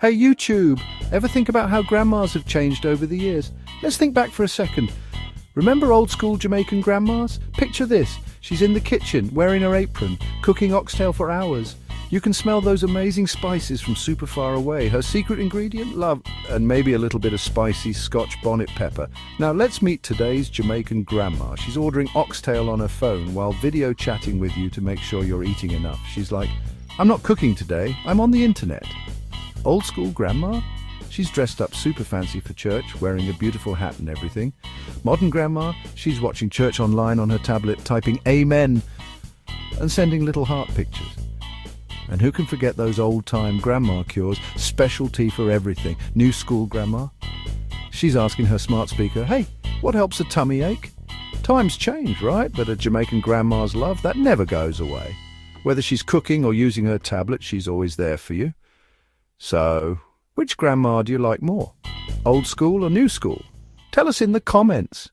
Hey YouTube, ever think about how grandmas have changed over the years? Let's think back for a second. Remember old school Jamaican grandmas? Picture this, she's in the kitchen, wearing her apron, cooking oxtail for hours. You can smell those amazing spices from super far away. Her secret ingredient? Love, and maybe a little bit of spicy Scotch bonnet pepper. Now let's meet today's Jamaican grandma. She's ordering oxtail on her phone while video chatting with you to make sure you're eating enough. She's like, I'm not cooking today, I'm on the internet. Old school grandma? She's dressed up super fancy for church, wearing a beautiful hat and everything. Modern grandma? She's watching church online on her tablet, typing amen and sending little heart pictures. And who can forget those old-time grandma cures, specialty for everything. New school grandma? She's asking her smart speaker, hey, what helps a tummy ache? Times change, right? But a Jamaican grandma's love, that never goes away. Whether she's cooking or using her tablet, she's always there for you. So, which grandma do you like more? Old school or new school? Tell us in the comments.